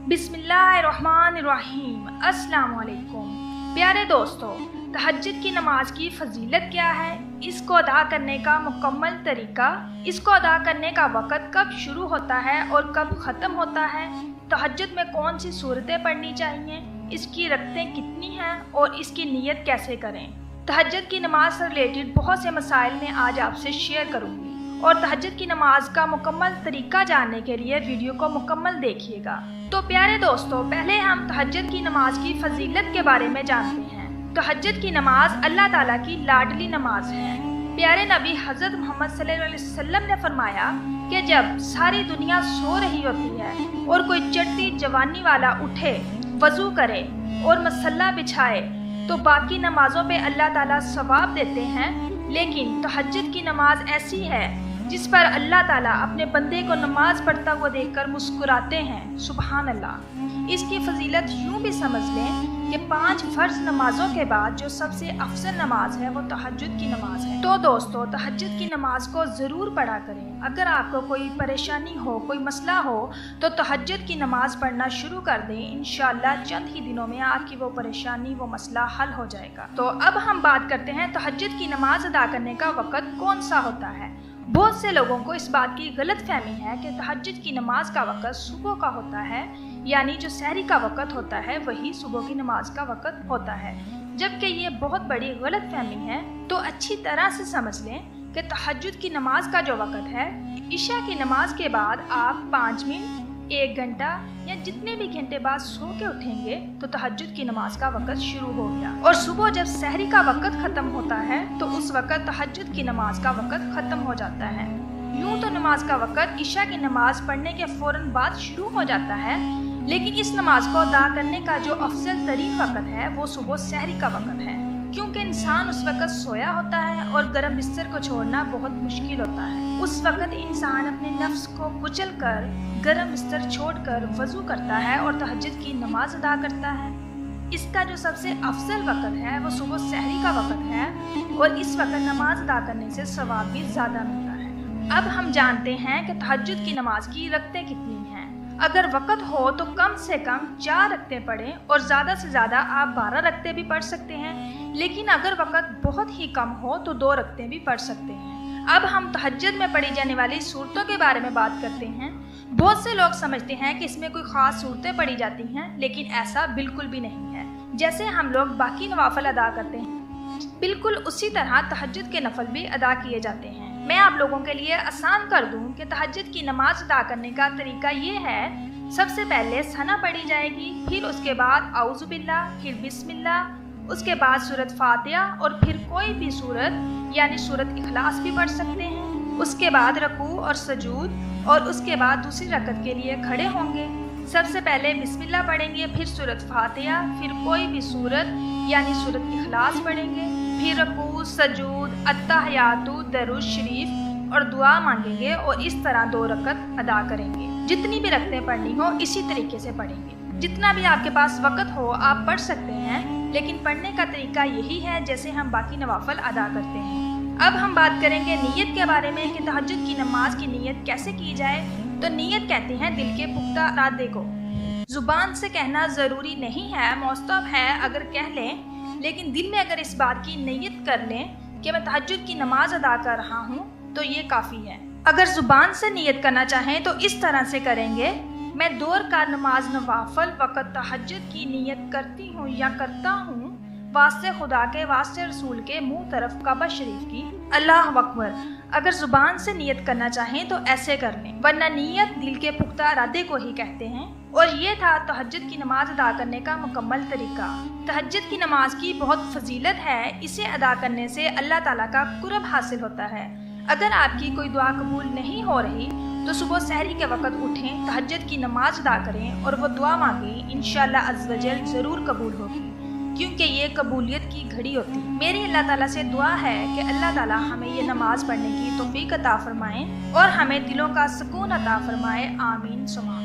बिस्मिल्लाहिर्रहमानिर्रहीम। अस्सलाम वालेकुम। प्यारे दोस्तों, तहज्जुद की नमाज की फजीलत क्या है, इसको अदा करने का मुकम्मल तरीका, इसको अदा करने का वक़्त कब शुरू होता है और कब ख़त्म होता है, तहज्जुद में कौन सी सूरतें पढ़नी चाहिए, इसकी रकतें कितनी हैं और इसकी नीयत कैसे करें। तहज्जुद की नमाज से रिलेटेड बहुत से मसाइल मैं आज आपसे शेयर करूँगी और तहज्जुद की नमाज का मुकम्मल तरीका जानने के लिए वीडियो को मुकम्मल देखिएगा। तो प्यारे दोस्तों, पहले हम तहज्जुद की नमाज की फजीलत के बारे में जानते हैं। तहज्जुद की नमाज अल्लाह ताला की लाडली नमाज है। प्यारे नबी हज़रत मोहम्मद सल्लल्लाहु अलैहि वसल्लम ने फरमाया कि जब सारी दुनिया सो रही होती है और कोई चढ़ती जवानी वाला उठे, वज़ू करे और मसल्ला बिछाए तो बाकी नमाजों पे अल्लाह ताला सवाब देते हैं, लेकिन तहज्जुद की नमाज ऐसी है जिस पर अल्लाह ताला अपने बंदे को नमाज पढ़ता हुआ देखकर मुस्कुराते हैं। सुबहान अल्लाह। इसकी फजीलत यूँ भी समझ लें कि 5 फ़र्ज नमाजों के बाद जो सबसे अफजल नमाज है वो तहज्जुद की नमाज है। तो दोस्तों, तहज्जुद की नमाज को ज़रूर पढ़ा करें। अगर आपको कोई परेशानी हो, कोई मसला हो तो तहज्जुद की नमाज पढ़ना शुरू कर दें। इंशाअल्लाह चंद ही दिनों में आपकी वो परेशानी, वो मसला हल हो जाएगा। तो अब हम बात करते हैं तहज्जुद की नमाज अदा करने का वक़्त कौन सा होता है। बहुत से लोगों को इस बात की गलत फहमी है कि तहज्जुद की नमाज का वक़्त सुबह का होता है, यानी जो सहरी का वक़्त होता है वही सुबह की नमाज का वक़्त होता है, जबकि ये बहुत बड़ी गलत फहमी है। तो अच्छी तरह से समझ लें कि तहज्जुद की नमाज का जो वक़्त है, इशा की नमाज के बाद आप 5 मिनट, 1 घंटा या जितने भी घंटे बाद सो के उठेंगे तो तहज्जुद की नमाज का वक़्त शुरू हो गया। और सुबह जब सहरी का वक़्त ख़त्म होता है तो उस वक़्त तहज्जुद की नमाज का वक़्त ख़त्म हो जाता है। यूँ तो नमाज का वक़्त इशा की नमाज पढ़ने के फ़ौरन बाद शुरू हो जाता है, लेकिन इस नमाज को अदा करने का जो अफजल तरीन वक़्त है वो सुबह सहरी का वक़्त है, क्योंकि इंसान उस वक़्त सोया होता है और गर्म बिस्तर को छोड़ना बहुत मुश्किल होता है। उस वक़्त इंसान अपने नफ्स को कुचल कर गर्म बिस्तर छोड़कर वज़ू करता है और तहज्जुद की नमाज अदा करता है। इसका जो सबसे अफजल वक़्त है वो सुबह सहरी का वक़्त है और इस वक़्त नमाज अदा करने से सवाब भी ज़्यादा मिलता है। अब हम जानते हैं कि तहज्जुद की नमाज की रकतें कितनी हैं। अगर वक़्त हो तो कम से कम 4 रकतें पढ़ें और ज़्यादा से ज़्यादा आप 12 रकतें भी पढ़ सकते हैं, लेकिन अगर वक़्त बहुत ही कम हो तो 2 रकतें भी पढ़ सकते हैं। अब हम तहज्जुद में पढ़ी जाने वाली सूरतों के बारे में बात करते हैं। बहुत से लोग समझते हैं कि इसमें कोई ख़ास सूरतें पढ़ी जाती हैं, लेकिन ऐसा बिल्कुल भी नहीं है। जैसे हम लोग बाकी नवाफल अदा करते हैं, बिल्कुल उसी तरह तहज्जुद के नफल भी अदा किए जाते हैं। मैं आप लोगों के लिए आसान कर दूं कि तहज्जुद की नमाज अदा करने का तरीका ये है। सबसे पहले सना पढ़ी जाएगी, फिर उसके बाद औज़ु बिल्लाह, फिर बिस्मिल्लाह, उसके बाद सूरत फातिहा और फिर कोई भी सूरत यानी सूरत इखलास भी पढ़ सकते हैं। उसके बाद रकू और सजूद और उसके बाद दूसरी रकत के लिए खड़े होंगे। सबसे पहले बिस्मिल्लाह पढ़ेंगे, फिर सूरत फातिहा, फिर कोई भी सूरत यानी सूरत इखलास पढ़ेंगे, फिर रकू, सजूद, अत्तहियातु, दरूद शरीफ और दुआ मांगेंगे और इस तरह 2 रकत अदा करेंगे। जितनी भी रकतें पढ़नी हो इसी तरीके से पढ़ेंगे। जितना भी आपके पास वक़्त हो आप पढ़ सकते हैं, लेकिन पढ़ने का तरीका यही है जैसे हम बाकी नवाफल अदा करते हैं। अब हम बात करेंगे नीयत के बारे में कि तहज्जुद की नमाज की नीयत कैसे की जाए। तो नीयत कहते हैं दिल के पुख्ता इरादे को। ज़ुबान से कहना ज़रूरी नहीं है, मौस्तब है अगर कह लें, लेकिन दिल में अगर इस बात की नीयत कर लें कि मैं तहज्जुद की नमाज अदा कर रहा हूँ तो ये काफ़ी है। अगर ज़ुबान से नीयत करना चाहें तो इस तरह से करेंगे, मैं 2 रकात नमाज नवाफल वक़्त तहज्जुद की नीयत करती हूँ या करता हूँ, वास्ते खुदा के, वास्ते रसूल के, मुँह तरफ काबा शरीफ की, अल्लाह अकबर। अगर ज़ुबान से नीयत करना चाहें तो ऐसे कर लें, वरना नीयत दिल के पुख्ता इरादे को ही कहते हैं। और ये था तहज्जुद की नमाज अदा करने का मुकम्मल तरीका। तहज्जुद की नमाज की बहुत फजीलत है, इसे अदा करने से अल्लाह ताला का कुर्ब हासिल होता है। अगर आपकी कोई दुआ कबूल नहीं हो रही तो सुबह सहरी के वक़्त उठें, तहज्जुद की नमाज अदा करें और वो दुआ मांगें, इंशाअल्लाह अज़्ज़ व जल ज़रूर कबूल होगी, क्योंकि ये कबूलियत की घड़ी होती है। मेरी अल्लाह ताला से दुआ है कि अल्लाह ताला हमें ये नमाज पढ़ने की तौफीक अता फरमाएं और हमें दिलों का सुकून अता फरमाए। आमीन सुमा।